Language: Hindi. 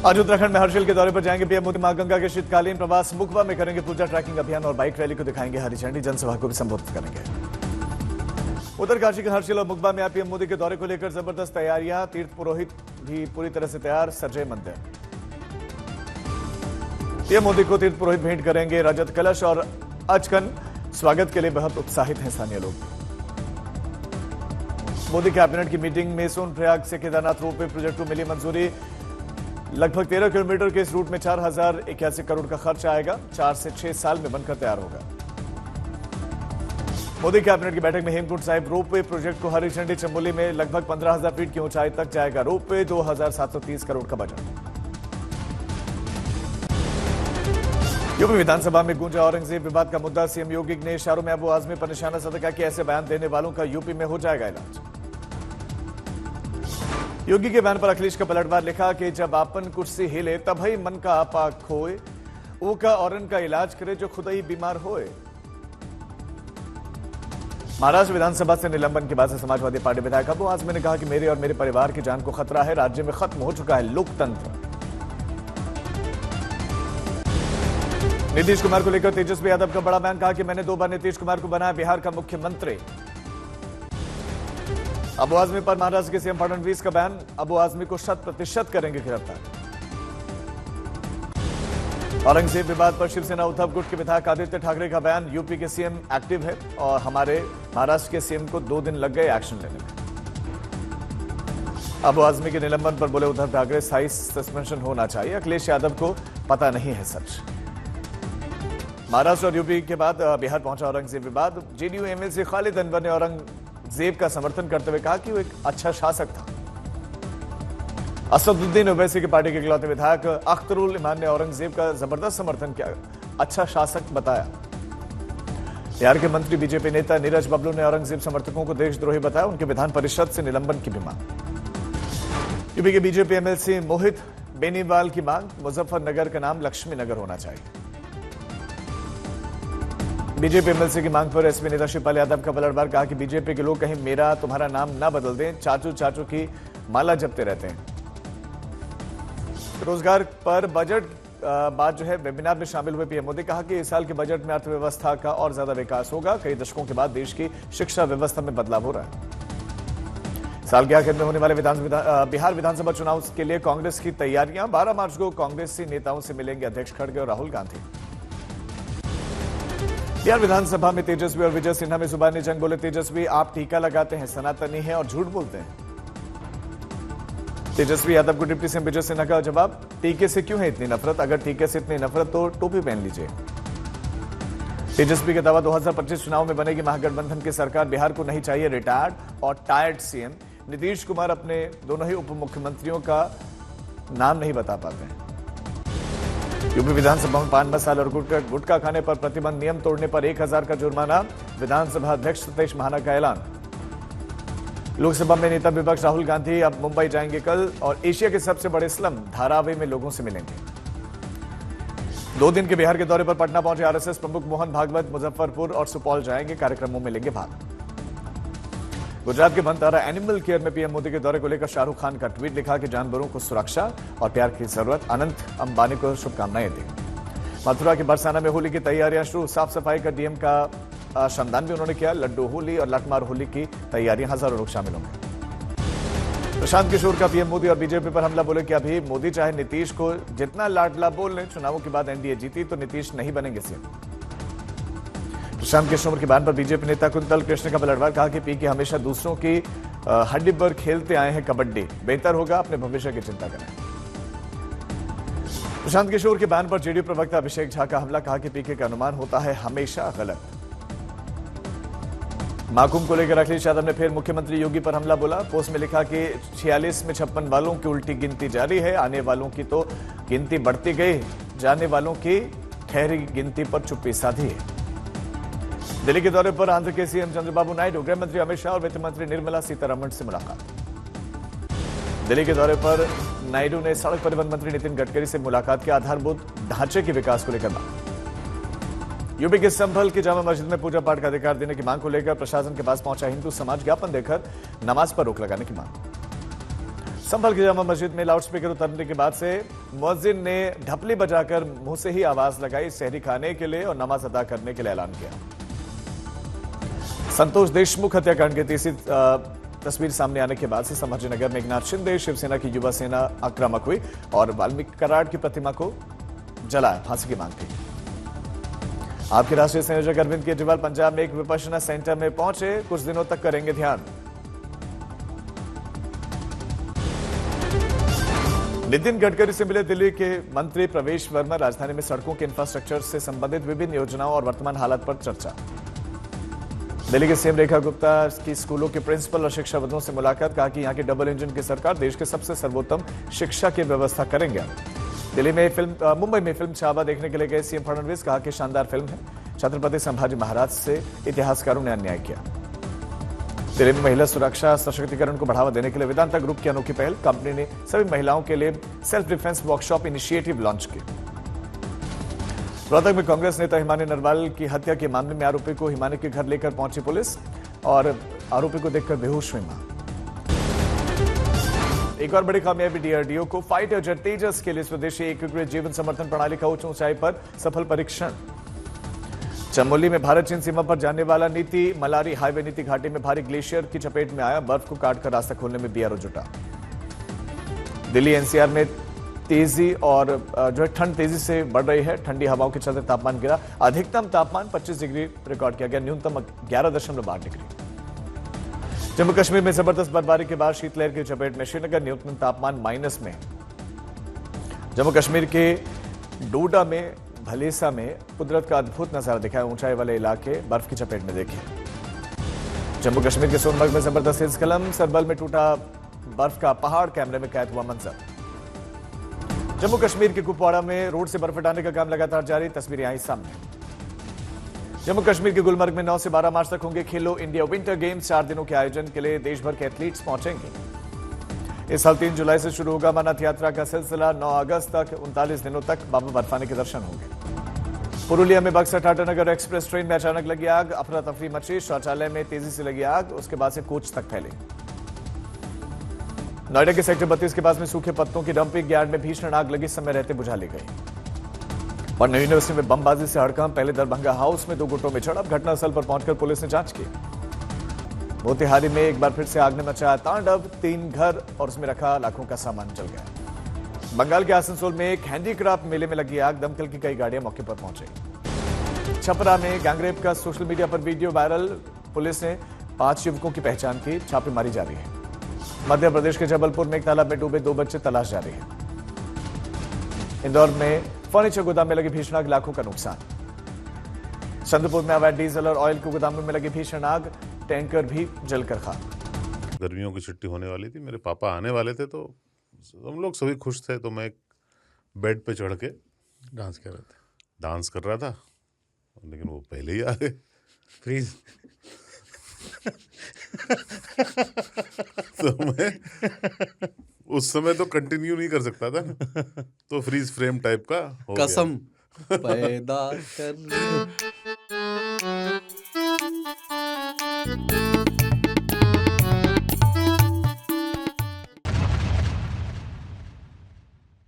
आज उत्तराखंड में हर्षिल के दौरे पर जाएंगे पीएम मोदी। मां गंगा के शीतकालीन प्रवास मुखबा में करेंगे पूजा ट्रैकिंग अभियान और बाइक रैली को दिखाएंगे हरी झंडी। जनसभा को भी संबोधित करेंगे। उत्तरकाशी के हर्षिल और मुखबा में आज पीएम मोदी के दौरे को लेकर जबरदस्त तैयारियां। तीर्थ पुरोहित भी पूरी तरह से तैयार, सजे मंदिर। पीएम मोदी को तीर्थ पुरोहित भेंट करेंगे रजत कलश और अचकन। स्वागत के लिए बहुत उत्साहित हैं स्थानीय लोग। मोदी कैबिनेट की मीटिंग में सोनप्रयाग से केदारनाथ रोपवे प्रोजेक्ट को मिली मंजूरी। लगभग 13 किलोमीटर के इस रूट में 4081 करोड़ का खर्च आएगा। 4 से 6 साल में बनकर तैयार होगा। मोदी कैबिनेट की बैठक में हेमकुंड साहिब रोपवे प्रोजेक्ट को हरी झंडी। चमोली में लगभग 15,000 फीट की ऊंचाई तक जाएगा रोपवे। 2730 करोड़ का बजट। यूपी विधानसभा में गूंजा औरंगजेब विवाद का मुद्दा। सीएम योगी ने इशारों में अबू आजमी पर निशाना साधा, कहा कि ऐसे बयान देने वालों का यूपी में हो जाएगा इलाज। योगी के बयान पर अखिलेश का पलटवार, लिखा कि जब आपन कुर्सी हिले तब ही मन का आपा खोए। वो का औरन का इलाज करे जो खुद ही बीमार होए। महाराष्ट्र विधानसभा से निलंबन के बाद से समाजवादी पार्टी विधायक अबू आजमी ने कहा कि मेरे और मेरे परिवार की जान को खतरा है। राज्य में खत्म हो चुका है लोकतंत्र। नीतीश कुमार को लेकर तेजस्वी यादव का बड़ा बयान, कहा कि मैंने 2 बार नीतीश कुमार को बनाया बिहार का मुख्यमंत्री। अबू आजमी पर महाराष्ट्र के सीएम फडणवीस का बयान, अबू आजमी को 100% करेंगे गिरफ्तार। औरंगजेब विवाद पर शिवसेना उद्धव गुट के विधायक आदित्य ठाकरे का बयान, यूपी के सीएम एक्टिव है और हमारे महाराष्ट्र के सीएम को 2 दिन लग गए एक्शन लेने में। अबू आजमी के निलंबन पर बोले उद्धव ठाकरे, स्थायी सस्पेंशन होना चाहिए। अखिलेश यादव को पता नहीं है सच। महाराष्ट्र और यूपी के बाद बिहार पहुंचा औरंगजेब विवाद। जेडीयू एमएलसी खालिद अनवर ने औरंगजेब का समर्थन करते हुए कहा कि वो एक अच्छा शासक था। असदुद्दीन ओवैसी की पार्टी के इकलौते विधायक अख्तरुल इमान ने औरंगजेब का जबरदस्त समर्थन किया, अच्छा शासक बताया। बिहार के मंत्री बीजेपी नेता नीरज बबलू ने औरंगजेब समर्थकों को देशद्रोही बताया। उनके विधान परिषद से निलंबन की भी मांग। यूपी के बीजेपी एमएलसी मोहित बेनीवाल की मांग, मुजफ्फरनगर का नाम लक्ष्मी नगर होना चाहिए। बीजेपी एमएलसी की मांग पर एसपी नेता शिवपाल यादव का पलटवार, कहा कि बीजेपी के लोग कहीं मेरा तुम्हारा नाम ना बदल दें, चाचू चाचू की माला जपते रहते हैं। रोजगार पर बजट बाद जो है वेबिनार में शामिल हुए पीएम मोदी, कहा कि इस साल के बजट में अर्थव्यवस्था का और ज्यादा विकास होगा। कई दशकों के बाद देश की शिक्षा व्यवस्था में बदलाव हो रहा है। साल के आखिर में होने वाले बिहार विधानसभा चुनाव के लिए कांग्रेस की तैयारियां। 12 मार्च को कांग्रेसी नेताओं से मिलेंगे अध्यक्ष खड़गे और राहुल गांधी। बिहार विधानसभा में तेजस्वी और विजय सिन्हा में जुबानी जंग। बोले तेजस्वी, आप टीका लगाते हैं, सनातनी हैं और झूठ बोलते हैं। तेजस्वी यादव को डिप्टी सीएम विजय सिन्हा का जवाब, टीके से क्यों है इतनी नफरत? अगर टीके से इतनी नफरत तो टोपी पहन लीजिए। तेजस्वी का दावा, 2025 चुनाव में बनेगी महागठबंधन की सरकार। बिहार को नहीं चाहिए रिटायर्ड और टायर्ड सीएम। नीतीश कुमार अपने दोनों ही उप मुख्यमंत्रियों का नाम नहीं बता पाते हैं। यूपी विधानसभा में पान मसाला और गुटखा खाने पर प्रतिबंध, नियम तोड़ने पर 1000 का जुर्माना। विधानसभा अध्यक्ष सतीश महाना का ऐलान। लोकसभा में नेता विपक्ष राहुल गांधी अब मुंबई जाएंगे कल और एशिया के सबसे बड़े स्लम धारावी में लोगों से मिलेंगे। 2 दिन के बिहार के दौरे पर पटना पहुंचे आरएसएस प्रमुख मोहन भागवत। मुजफ्फरपुर और सुपौल जाएंगे, कार्यक्रमों में लेंगे भाग। गुजरात के बनतारा एनिमल केयर में पीएम मोदी के दौरे को लेकर शाहरुख खान का ट्वीट, लिखा कि जानवरों को सुरक्षा और प्यार की जरूरत। अनंत अंबानी को शुभकामनाएं दी। मथुरा के बरसाना में होली की तैयारियां शुरू। साफ सफाई का डीएम का श्रमदान भी उन्होंने किया। लड्डू होली और लठमार होली की तैयारियां, हजारों लोग शामिल होंगे। प्रशांत किशोर का पीएम मोदी और बीजेपी पर हमला। बोले कि अभी मोदी चाहे नीतीश को जितना लाडला बोल लें, चुनावों के बाद एनडीए जीती तो नीतीश नहीं बनेंगे सीएम। प्रशांत किशोर के बयान पर बीजेपी नेता कुंतल कृष्ण का पलटवार, कहा कि पीके हमेशा दूसरों की हड्डी पर खेलते आए हैं कबड्डी। बेहतर होगा अपने भविष्य की चिंता करें। प्रशांत किशोर के बयान पर जेडीयू प्रवक्ता अभिषेक झा का हमला, कहा कि पीके का अनुमान होता है हमेशा गलत। महाकुंभ को लेकर अखिलेश यादव ने फिर मुख्यमंत्री योगी पर हमला बोला। पोस्ट में लिखा कि 46 में 56 वालों की उल्टी गिनती जारी है। आने वालों की तो गिनती बढ़ती गई, जाने वालों की ठहरी गिनती पर चुप्पी साधी है। दिल्ली के दौरे पर आंध्र के सीएम चंद्रबाबू नायडू, गृह मंत्री अमित शाह और वित्त मंत्री निर्मला सीतारमण से मुलाकात। दिल्ली के दौरे पर नायडू ने सड़क परिवहन मंत्री नितिन गडकरी से मुलाकात की। आधारभूत ढांचे के विकास को लेकर बात। यूपी के संभल की जामा मस्जिद में पूजा पाठ का अधिकार देने की मांग को लेकर प्रशासन के पास पहुंचा हिंदू समाज। ज्ञापन देकर नमाज पर रोक लगाने की मांग। संभल की जामा मस्जिद में लाउडस्पीकर उतरने के बाद से मुअज्जिन ने ढपली बजाकर मुंह से ही आवाज लगाई, सहरी खाने के लिए और नमाज अदा करने के लिए ऐलान किया। संतोष देशमुख हत्याकांड की तीसरी तस्वीर सामने आने के बाद से संभाजीनगर में एकनाथ शिंदे, शिवसेना की युवा सेना आक्रामक हुई और वाल्मीकि कराड़ की प्रतिमा को जलाया, फांसी की मांग की। आपके राष्ट्रीय संयोजक अरविंद केजरीवाल पंजाब में एक विपश्यना सेंटर में पहुंचे, कुछ दिनों तक करेंगे ध्यान। नितिन गडकरी से मिले दिल्ली के मंत्री प्रवेश वर्मा, राजधानी में सड़कों के इंफ्रास्ट्रक्चर से संबंधित विभिन्न योजनाओं और वर्तमान हालात पर चर्चा। दिल्ली के सीएम रेखा गुप्ता की स्कूलों के प्रिंसिपल और शिक्षाविदों से मुलाकात, कहा कि यहां की डबल इंजन की सरकार देश के सबसे सर्वोत्तम शिक्षा की व्यवस्था करेंगे। मुंबई में फिल्म छावा देखने के लिए गए सीएम फडणवीस, कहा कि शानदार फिल्म है, छत्रपति संभाजी महाराज से इतिहासकारों ने अन्याय किया। दिल्ली में महिला सुरक्षा सशक्तिकरण को बढ़ावा देने के लिए वेदांता ग्रुप की अनोखी पहल, कंपनी ने सभी महिलाओं के लिए self defence workshop initiative launch की। रोहतक में कांग्रेस नेता हिमानी नरवाल की हत्या के मामले में आरोपी को हिमानी के घर लेकर पहुंची पुलिस और आरोपी को देखकर बेहोश हुई मां। एक और बड़ी कामयाबी, डीआरडीओ को फाइटर जेट तेजस के लिए स्वदेशी एकीकृत जीवन समर्थन प्रणाली का उच्च ऊंचाई पर सफल परीक्षण। चमोली में भारत चीन सीमा पर जाने वाला नीति मलारी हाईवे नीति घाटी में भारी ग्लेशियर की चपेट में आया, बर्फ को काटकर रास्ता खोलने में बीआरओ जुटा। दिल्ली एनसीआर में तेजी और जो है ठंड तेजी से बढ़ रही है, ठंडी हवाओं के चलते तापमान गिरा, अधिकतम तापमान 25 डिग्री रिकॉर्ड किया गया, न्यूनतम 11.8 डिग्री। जम्मू कश्मीर में जबरदस्त बर्फबारी के बाद शीतलहर की चपेट में श्रीनगर, न्यूनतम तापमान माइनस में। जम्मू कश्मीर के डोडा में भलेसा में कुदरत का अद्भुत नजारा दिखाया, ऊंचाई वाले इलाके बर्फ की चपेट में देखे। जम्मू कश्मीर के सोनमर्ग में जबरदस्त हिमस्खलन, सरबल में टूटा बर्फ का पहाड़, कैमरे में कैद हुआ मंजर। जम्मू कश्मीर के कुपवाड़ा में रोड से बर्फ हटाने का काम लगातार जारी, तस्वीरें आई सामने। जम्मू कश्मीर के गुलमर्ग में 9 से 12 मार्च तक होंगे खेलो इंडिया विंटर गेम्स, 4 दिनों के आयोजन के लिए देश भर के एथलीट्स पहुंचेंगे। इस साल 3 जुलाई से शुरू होगा अमरनाथ यात्रा का सिलसिला, 9 अगस्त तक 39 दिनों तक बाबा बर्फानी के दर्शन होंगे। पुरुलिया में बक्सर टाटानगर एक्सप्रेस ट्रेन में अचानक लगी आग, अफरा तफरी मची, शौचालय में तेजी से लगी आग, उसके बाद से कोच तक फैली। नोएडा के सेक्टर 32 के पास में सूखे पत्तों की डंपिंग यार्ड में भीषण आग लगी, समय रहते बुझा ली गई। और यूनिवर्सिटी में बमबाजी से हड़कंप, पहले दरभंगा हाउस में 2 गुटों में झड़प, घटनास्थल पर पहुंचकर पुलिस ने जांच की। मोतिहारी में एक बार फिर से आग ने मचाया तांडव, 3 घर और उसमें रखा लाखों का सामान जल गया। बंगाल के आसनसोल में एक हैंडीक्राफ्ट मेले में लगी आग, दमकल की कई गाड़ियां मौके पर पहुंची। छपरा में गैंगरेप का सोशल मीडिया पर वीडियो वायरल, पुलिस ने 5 युवकों की पहचान की, छापेमारी जारी है। मध्य प्रदेश के जबलपुर में एक तालाब में डूबे 2 बच्चे, तलाश जारी है। इंदौर में फर्नीचर गोदाम में लगी भीषण आग, लाखों का नुकसान। चंद्रपुर में अवैध डीजल और ऑयल के गोदामों में लगी भीषण आग, टैंकर भी जलकर खाक। गर्मियों की छुट्टी होने वाली थी, मेरे पापा आने वाले थे, तो हम लोग सभी खुश थे। तो मैं एक बेड पे चढ़ के डांस कर रहा था, लेकिन वो पहले ही आ गए। फ्रीज तो मैं उस समय तो कंटिन्यू नहीं कर सकता था, तो फ्रीज फ्रेम टाइप का हो गया। कसम पैदा कर